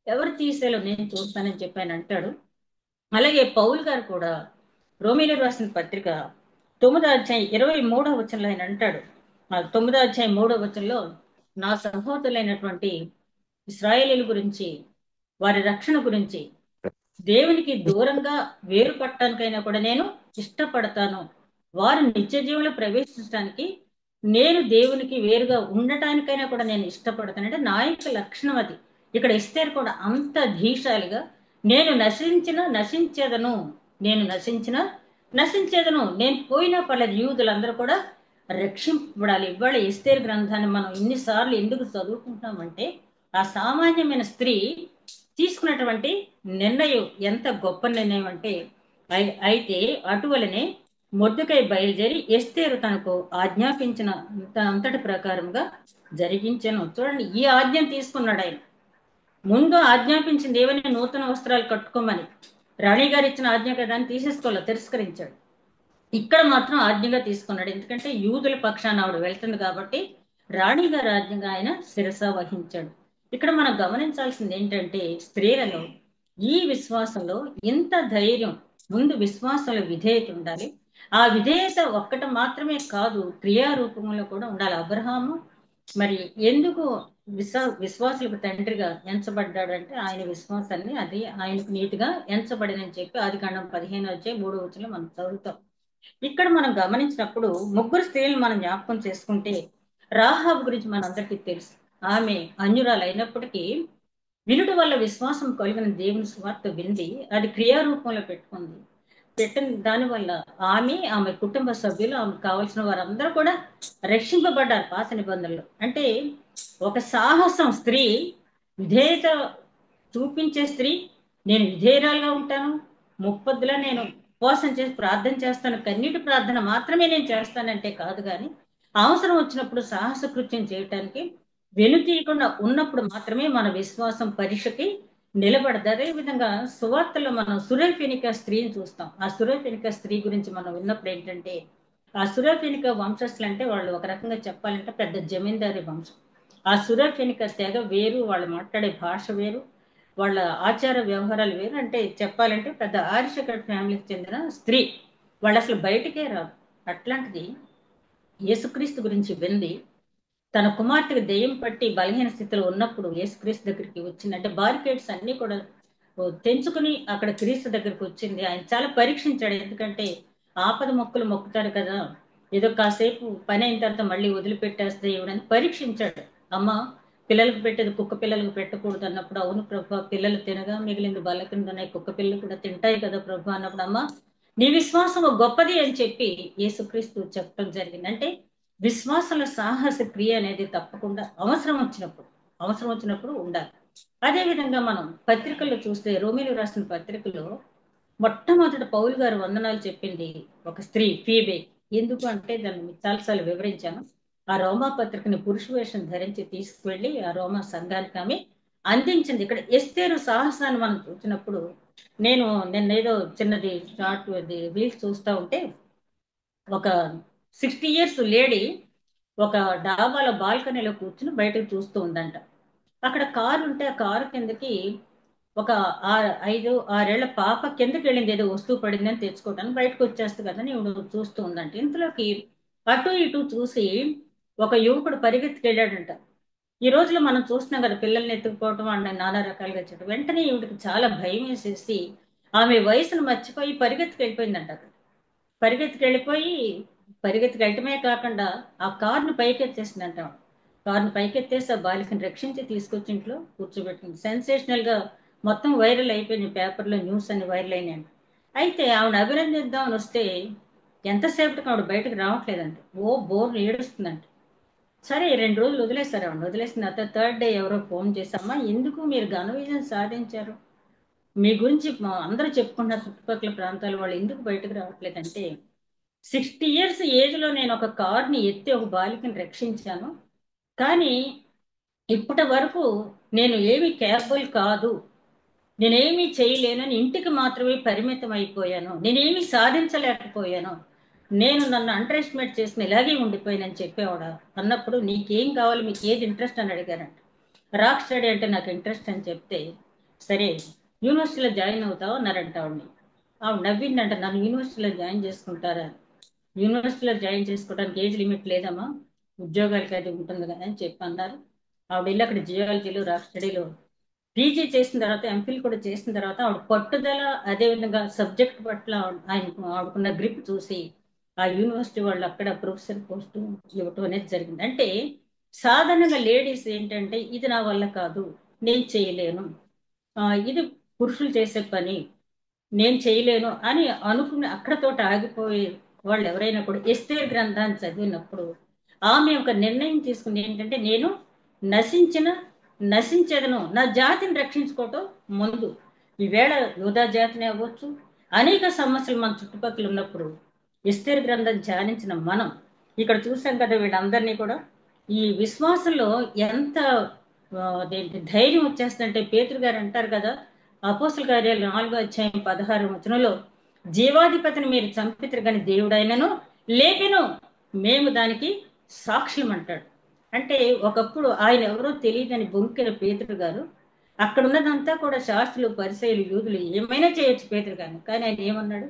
Speaker 2: ఎవరు తీసేయాలో నేను చూస్తానని చెప్పి ఆయన అంటాడు. అలాగే పౌలు గారు కూడా రోమీలకు రాసిన పత్రిక 9 అధ్యాయం 23 వచనంలో ఆయన అంటాడు, 9 అధ్యాయం 3 వచనంలో, నా సహోదరులైనటువంటి ఇశ్రాయేలీల గురించి, వారి రక్షణ గురించి, దేవునికి దూరంగా వేరు పట్టడానికైనా కూడా నేను ఇష్టపడతాను. వారు నిత్య జీవంలో ప్రవేశించడానికి నేను దేవునికి వేరుగా ఉండటానికైనా కూడా నేను ఇష్టపడతాను. అంటే నా యొక్క లక్షణం అది. ఇక్కడ ఎస్తేరు కూడా అంత ధీశాలిగా, నేను నశించేదను, నేను నశించేదను, నేను పోయినా పర్లేదు, యూదులందరూ కూడా రక్షింపబడాలి. ఇవాళ ఎస్తేరు గ్రంథాన్ని మనం ఇన్నిసార్లు ఎందుకు చదువుకుంటామంటే, ఆ సామాన్యమైన స్త్రీ తీసుకున్నటువంటి నిర్ణయం ఎంత గొప్ప నిర్ణయం అంటే, అయితే అటువలనే మొర్దెకై బయలుదేరి ఎస్తేరు తనకు ఆజ్ఞాపించిన అంతటి ప్రకారంగా జరిగించను. చూడండి, ఈ ఆజ్ఞను తీసుకున్నాడు ఆయన. ముందు ఆజ్ఞాపించింది ఏమని, నూతన వస్త్రాలు కట్టుకోమని. రాణిగారు ఇచ్చిన ఆజ్ఞ కదా అని తీసేసుకోవాలి, తిరస్కరించాడు. ఇక్కడ మాత్రం ఆజ్ఞగా తీసుకున్నాడు. ఎందుకంటే యూదుల పక్షాన ఆవిడ వెళ్తుంది కాబట్టి రాణిగారి ఆజ్ఞగా ఆయన శిరస వహించాడు. ఇక్కడ మనం గమనించాల్సింది ఏంటంటే, స్త్రీలలో ఈ విశ్వాసంలో ఇంత ధైర్యం, ముందు విశ్వాసంలో విధేయత ఉండాలి. ఆ విధేయత ఒక్కటి మాత్రమే కాదు, క్రియారూపంలో కూడా ఉండాలి. అబ్రహాము మరి ఎందుకు విశ్వాసులకు తండ్రిగా ఎంచబడ్డాడంటే, ఆయన విశ్వాసాన్ని అది ఆయనకు నీతిగా ఎంచబడినని చెప్పి ఆదికాండం 15 అధ్యాయం 3 వచనంలో మనం చదువుతాం. ఇక్కడ మనం గమనించినప్పుడు ముగ్గురు స్త్రీలను మనం జ్ఞాపకం చేసుకుంటే, రాహాబు గురించి మనందరికీ తెలుసు. ఆమె అన్యురాలు అయినప్పటికీ వినుట వల్ల విశ్వాసం కలిగిన దేవుని సువార్త వింది, అది క్రియారూపంలో పెట్టిన దానివల్ల ఆమె కుటుంబ సభ్యులు, ఆమెకు కావాల్సిన వారందరూ కూడా రక్షింపబడ్డారు పాత నిబంధనలు. అంటే ఒక సాహసం, స్త్రీ విధేయత చూపించే స్త్రీ, నేను విధేయురాలుగా ఉంటాను, ముప్పొద్దులా నేను ఉపవాసం చేసి ప్రార్థన చేస్తాను, కన్నీటి ప్రార్థన మాత్రమే నేను చేస్తానంటే కాదు, కానీ అవసరం వచ్చినప్పుడు సాహస కృత్యం చేయటానికి వెనుతీయకుండా ఉన్నప్పుడు మాత్రమే మన విశ్వాసం పరీక్షకి నిలబడదు. అదేవిధంగా సువార్తలో మనం సురేఫెనిక స్త్రీని చూస్తాం. ఆ సురేఫెనిక స్త్రీ గురించి మనం విన్నప్పుడు ఏంటంటే, ఆ సురేఫెనిక వంశస్థులు అంటే వాళ్ళు ఒక రకంగా చెప్పాలంటే పెద్ద జమీందారీ వంశం. ఆ సురేఫెనిక తెగ వేరు, వాళ్ళు మాట్లాడే భాష వేరు, వాళ్ళ ఆచార వ్యవహారాలు వేరు. అంటే చెప్పాలంటే పెద్ద ఆరిషకట్ ఫ్యామిలీకి చెందిన స్త్రీ, వాళ్ళు అసలు బయటికే రాదు. అట్లాంటిది యేసుక్రీస్తు గురించి వింది, తన కుమార్తెకు దెయ్యం పట్టి బలహీన స్థితిలో ఉన్నప్పుడు యేసుక్రీస్తు దగ్గరికి వచ్చింది. అంటే బారికేడ్స్ అన్ని కూడా తెంచుకుని అక్కడ క్రీస్తు దగ్గరికి వచ్చింది. ఆయన చాలా పరీక్షించాడు. ఎందుకంటే ఆపద మొక్కులు మొక్కుతాడు కదా, ఏదో కాసేపు పని అయిన తర్వాత మళ్ళీ వదిలిపెట్టేస్తే ఇవ్వడని పరీక్షించాడు. అమ్మ, పిల్లలకు పెట్టేది కుక్క పిల్లలకు పెట్టకూడదు అన్నప్పుడు, అవును ప్రభు, పిల్లలు తినగా మిగిలింది బల్ల కింద ఉన్నాయి, కుక్క పిల్లలు కూడా తింటాయి కదా ప్రభు అన్నప్పుడు, అమ్మ నీ విశ్వాసం గొప్పది అని చెప్పి యేసుక్రీస్తు చెప్పడం జరిగింది. అంటే విశ్వాసంలో సాహస క్రియ అనేది తప్పకుండా అవసరం వచ్చినప్పుడు ఉండాలి. అదే విధంగా మనం పత్రికల్లో చూస్తే, రోమిలు రాసిన పత్రికలో మొట్టమొదటి పౌలు గారు వందనాలు చెప్పింది ఒక స్త్రీ, ఫీబే. ఎందుకు అంటే దాన్ని చాలాసార్లు వివరించాను. ఆ రోమా పత్రికని పురుష వేషం ధరించి తీసుకువెళ్ళి ఆ రోమా సంఘానికి ఆమె అందించింది. ఇక్కడ ఎస్తేరు సాహసాన్ని మనం చూసినప్పుడు, నిన్నేదో చిన్నది షార్ట్ రీల్స్ చూస్తూ ఉంటే, ఒక 60 years లేడీ ఒక డాబాలో బాల్కనీలో కూర్చుని బయటకు చూస్తూ ఉందంట. అక్కడ కారు ఉంటే ఆ కారు కిందకి ఒక 5-6 ఏళ్ల పాప కిందకి వెళ్ళింది, ఏదో వస్తువు పడిందని తెచ్చుకోవడానికి. బయటకు వచ్చేస్తుంది కదా అని ఇవిడు చూస్తూ ఉందంట. ఇంతలోకి అటు ఇటు చూసి ఒక యువకుడు పరిగెత్తికి వెళ్ళాడంట. ఈ రోజులో మనం చూస్తున్నాం కదా, పిల్లల్ని ఎత్తుకుపోవటం అన్న నానా రకాలుగా చేయడం. వెంటనే ఈవిడికి చాలా భయం వేసేసి ఆమె వయసును మర్చిపోయి పరిగెత్తికి వెళ్ళిపోయిందంట. అక్కడ పరిగెత్తికి వెళ్ళటమే కాకుండా ఆ కారుని పైకెత్తేసిందంట. కారుని పైకెత్తేసి ఆ బాలికను రక్షించి తీసుకొచ్చి ఇంట్లో కూర్చోబెట్టింది. సెన్సేషనల్ గా మొత్తం వైరల్ అయిపోయింది, పేపర్లో న్యూస్ అన్ని వైరల్ అయినాయి. అయితే ఆవిడ అభినందిద్దామని వస్తే ఎంతసేపటికి ఆవిడ బయటకు రావట్లేదంట. బోర్లు ఏడుస్తుందంట. సరే 2 రోజులు వదిలేస్తారు. ఆవిడ వదిలేసిన తర్వాత 3rd day ఎవరో ఫోన్ చేసమ్మా, ఎందుకు మీరు ఘన విజయం సాధించారు, మీ గురించి అందరూ చెప్పుకున్న చుట్టుపక్కల ప్రాంతాల వాళ్ళు ఎందుకు బయటకు రావట్లేదంటే 60 ఇయర్స్ ఏజ్లో నేను ఒక కార్ని ఎత్తి ఒక బాలికని రక్షించాను. కానీ ఇప్పటి వరకు నేను ఏమి కేపబుల్ కాదు, నేనేమీ చేయలేనని ఇంటికి మాత్రమే పరిమితం అయిపోయాను, నేనేమీ సాధించలేకపోయాను, నేను నన్ను అండర్ ఎస్టిమేట్ చేసిన ఇలాగే ఉండిపోయానని చెప్పేవాడ. అన్నప్పుడు నీకేం కావాలి, మీకు ఏది ఇంట్రెస్ట్ అని అడిగారంట. రాక్ స్టడీ అంటే నాకు ఇంట్రెస్ట్ అని చెప్తే, సరే యూనివర్సిటీలో జాయిన్ అవుతావు అన్నారంట ఆవిడని. ఆవిడ నవ్విందంట, నన్ను యూనివర్సిటీలో జాయిన్ చేసుకుంటారా, యూనివర్సిటీలో జాయిన్ చేసుకోవడానికి ఏజ్ లిమిట్ లేదమ్మా, ఉద్యోగాలకి అది ఉంటుంది కదా అని చెప్పి అన్నారు. ఆవిడ వెళ్ళి అక్కడ జియాలజీలో రాక్ స్టడీలో పీజీ చేసిన తర్వాత ఎంఫిల్ కూడా చేసిన తర్వాత ఆవిడ పట్టుదల, అదేవిధంగా సబ్జెక్ట్ పట్ల ఆవిడకున్న గ్రిప్ చూసి ఆ యూనివర్సిటీ వాళ్ళు అక్కడ ప్రొఫెసర్ పోస్టు ఇవ్వటం అనేది జరిగింది. అంటే సాధారణంగా లేడీస్ ఏంటంటే ఇది నా వల్ల కాదు, నేను చేయలేను, ఇది పురుషులు చేసే పని, నేను చేయలేను అని అనుకుని అక్కడతోటి ఆగిపోయే వాళ్ళు ఎవరైనా కూడా ఎస్తేర్ గ్రంథాన్ని చదివినప్పుడు ఆమె ఒక నిర్ణయం తీసుకుంది ఏంటంటే, నేను నశించిన నశించేదను, నా జాతిని రక్షించుకోవటం ముందు. ఈవేళ యూదా జాతిని అవ్వచ్చు, అనేక సమస్యలు మన చుట్టుపక్కల ఉన్నప్పుడు ఎస్తేర్ గ్రంథం ధ్యానించిన మనం ఇక్కడ చూసాం కదా, వీళ్ళందరినీ కూడా ఈ విశ్వాసంలో ఎంత అదేంటి ధైర్యం వచ్చేస్తుందంటే, పేతురు గారు అంటారు కదా అపోస్తుల కార్యాలు 4:16 జీవాధిపతిని మీరు చంపితురు కానీ దేవుడైనను లేపిను, మేము దానికి సాక్షులం అంటాడు. అంటే ఒకప్పుడు ఆయన ఎవరో తెలియదని బొంకిన పేతురు గారు అక్కడ ఉన్నదంతా కూడా శాస్త్రులు, పరిసయ్యులు, యూదులు ఏమైనా చేయొచ్చు పేతురు గారిని, కానీ ఆయన ఏమన్నాడు,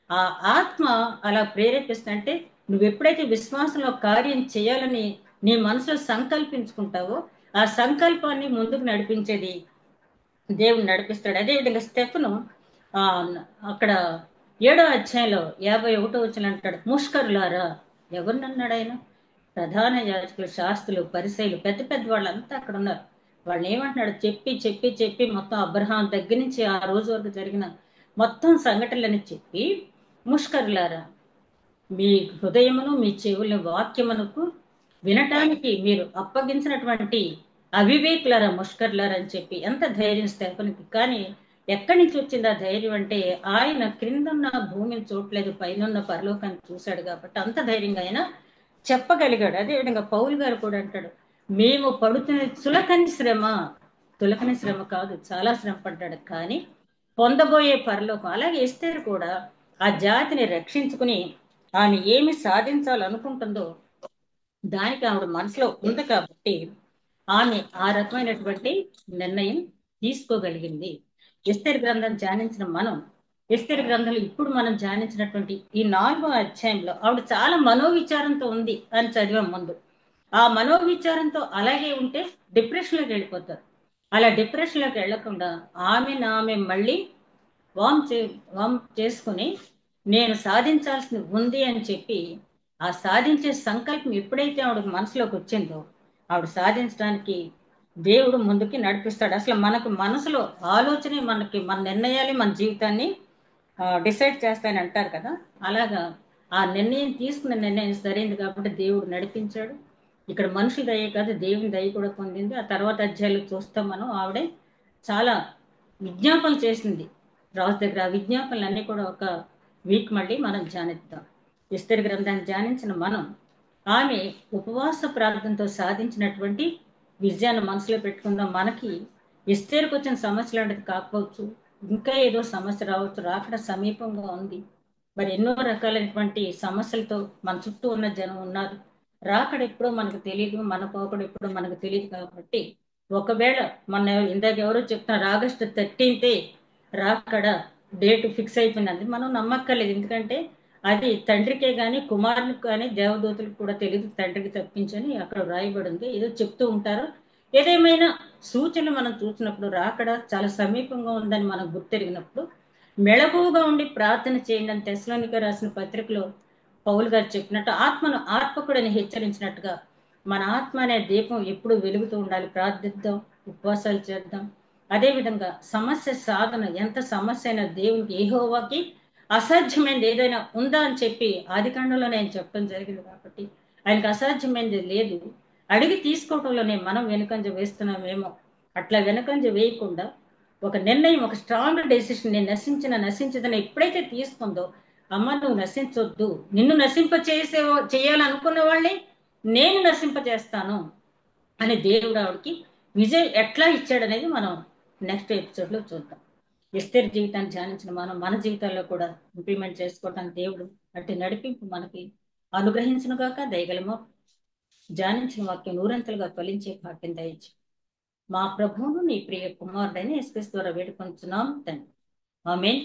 Speaker 2: ఆ ఆత్మ అలా ప్రేరేపిస్తుందంటే నువ్వు ఎప్పుడైతే విశ్వాసంలో కార్యం చేయాలని నీ మనసులో సంకల్పించుకుంటావో ఆ సంకల్పాన్ని ముందుకు నడిపించేది దేవుడు నడిపిస్తాడు. అదేవిధంగా స్టెఫను ఆ అక్కడ 7వ అధ్యాయంలో 51 అంటాడు, ముష్కరులారా, ఎవరిని అన్నాడు ఆయన, ప్రధాన యాజకులు, శాస్త్రులు, పరిసయ్యులు, పెద్ద పెద్ద వాళ్ళంతా అక్కడ ఉన్నారు. వాళ్ళని ఏమంటున్నాడు, చెప్పి చెప్పి చెప్పి మొత్తం అబ్రహాం దగ్గర నుంచి ఆ రోజు వరకు జరిగిన మొత్తం సంఘటనలని చెప్పి, ముష్కరులారా, మీ హృదయమును మీ చెవుల వాక్యమునకు వినటానికి మీరు అప్పగించినటువంటి అవివేకులారా, ముష్కర్లారా అని చెప్పి ఎంత ధైర్యం స్టెఫనుకి. కానీ ఎక్కడి నుంచి వచ్చింది ఆ ధైర్యం అంటే, ఆయన క్రిందున్న భూమిని చూడలేదు, పైన పరలోకాన్ని చూశాడు కాబట్టి అంత ధైర్యంగా ఆయన చెప్పగలిగాడు. అదేవిధంగా పౌలు గారు కూడా అంటాడు, మేము పడుతున్న చులకని శ్రమ, తులకని శ్రమ కాదు, చాలా శ్రమ పడ్డాడు, కానీ పొందబోయే పరలోకం. అలాగే ఎస్తేరు కూడా ఆ జాతిని రక్షించుకుని ఆమె ఏమి సాధించాలనుకుంటుందో దానికి ఆవిడ మనసులో ఉంది కాబట్టి ఆమె ఆ రకమైనటువంటి నిర్ణయం తీసుకోగలిగింది. ఎస్తేరు గ్రంథం ధ్యానించిన మనం, ఎస్తేరు గ్రంథంలో ఇప్పుడు మనం ధ్యానించినటువంటి ఈ 4వ అధ్యాయంలో ఆవిడ చాలా మనోవిచారంతో ఉంది అని చదివాం ముందు. ఆ మనోవిచారంతో అలాగే ఉంటే డిప్రెషన్లోకి వెళ్ళిపోతారు. అలా డిప్రెషన్లోకి వెళ్లకుండా ఆమె మళ్ళీ వామ్ చేసుకుని నేను సాధించాల్సింది ఉంది అని చెప్పి ఆ సాధించే సంకల్పం ఎప్పుడైతే ఆవిడ మనసులోకి వచ్చిందో ఆవిడ సాధించడానికి దేవుడు ముందుకి నడిపిస్తాడు. అసలు మనకు మనసులో ఆలోచనే మన నిర్ణయాలే మన జీవితాన్ని డిసైడ్ చేస్తాయని అంటారు కదా, అలాగా ఆ నిర్ణయం తీసుకున్న నిర్ణయం సరైంది కాబట్టి దేవుడు నడిపించాడు. ఇక్కడ మనుషుల దయ కాదు, దేవుని దయ కూడా పొందింది. ఆ తర్వాత అధ్యాయులు చూస్తాం మనం, ఆవిడే చాలా విజ్ఞాపనలు చేసింది రాజు దగ్గర. ఆ విజ్ఞాపనలన్నీ కూడా ఒక వీక్ మళ్ళీ మనం ధ్యానిద్దాం. ఎస్తేరు గ్రంథాన్ని ధ్యానించిన మనం ఆమె ఉపవాస ప్రార్థనతో సాధించినటువంటి విజయాన్ని మనసులో పెట్టుకుందాం. మనకి ఎస్తేరుకు వచ్చిన సమస్య లాంటిది కాకపోవచ్చు, ఇంకా ఏదో సమస్య రావచ్చు, రాకడ సమీపంగా ఉంది. మరి ఎన్నో రకాలైనటువంటి సమస్యలతో మన చుట్టూ ఉన్న జనం ఉన్నారు. రాకడ ఎప్పుడో మనకు తెలియదు, మన పోకడ ఎప్పుడో మనకు తెలియదు. కాబట్టి ఒకవేళ మన ఇందాక ఎవరో చెప్తున్నారు ఆగస్టు 13 రాకడ డేట్ ఫిక్స్ అయిపోయింది, మనం నమ్మక్కర్లేదు. ఎందుకంటే అది తండ్రికే కానీ కుమారునికి కానీ దేవదూతలకు కూడా తెలియదు, తండ్రికి తప్పించని అక్కడ వ్రాయబడి ఉంది. ఏదో చెప్తూ ఉంటారు. ఏదేమైనా సూచనలు మనం చూసినప్పుడు రాకడ చాలా సమీపంగా ఉందని మనం గుర్తెరిగినప్పుడు మెళకువగా ఉండి ప్రార్థన చేయండి అని తెస్సలోనికే రాసిన పత్రికలో పౌలు గారు చెప్పినట్టు ఆత్మను ఆర్పకుడని హెచ్చరించినట్టుగా మన ఆత్మ అనే దీపం ఎప్పుడు వెలుగుతూ ఉండాలి. ప్రార్థిద్దాం, ఉపవాసాలు చేద్దాం. అదేవిధంగా సమస్య సాధన, ఎంత సమస్య అయినా దేవునికి యెహోవాకి అసాధ్యమైనది ఏదైనా ఉందా అని చెప్పి ఆదికాండంలో నేను చెప్పడం జరిగింది. కాబట్టి ఆయనకు అసాధ్యమైనది లేదు. అడిగి తీసుకోవటంలోనే మనం వెనుకంజ వేస్తున్నామేమో. అట్లా వెనుకంజ వేయకుండా ఒక నిర్ణయం, ఒక స్ట్రాంగ్ డెసిషన్, నేను నశించదని ఎప్పుడైతే తీసుకుందో, అమ్మ నువ్వు నశించొద్దు, నిన్ను చేయాలనుకున్న వాళ్ళని నేను నశింపచేస్తాను అని దేవుడు ఆవిడకి విజయ్ ఎట్లా ఇచ్చాడనేది మనం నెక్స్ట్ ఎపిసోడ్ లో చూద్దాం. ఎస్తేర్ జీవితాన్ని ధ్యానించిన మనం మన జీవితాల్లో కూడా ఇంప్లిమెంట్ చేసుకోవడానికి దేవుడు అట్టి నడిపింపు మనకి అనుగ్రహించిన గాక. దయగలమో ధ్యానించిన వాక్యం నూరంతలుగా ఫలించే భాగ్యం దయచి మా ప్రభువును నీ ప్రియ కుమారుడైన యేసుక్రీస్తు ద్వారా వేడుకొంచున్నాం తండ్రి. ఆమేన్.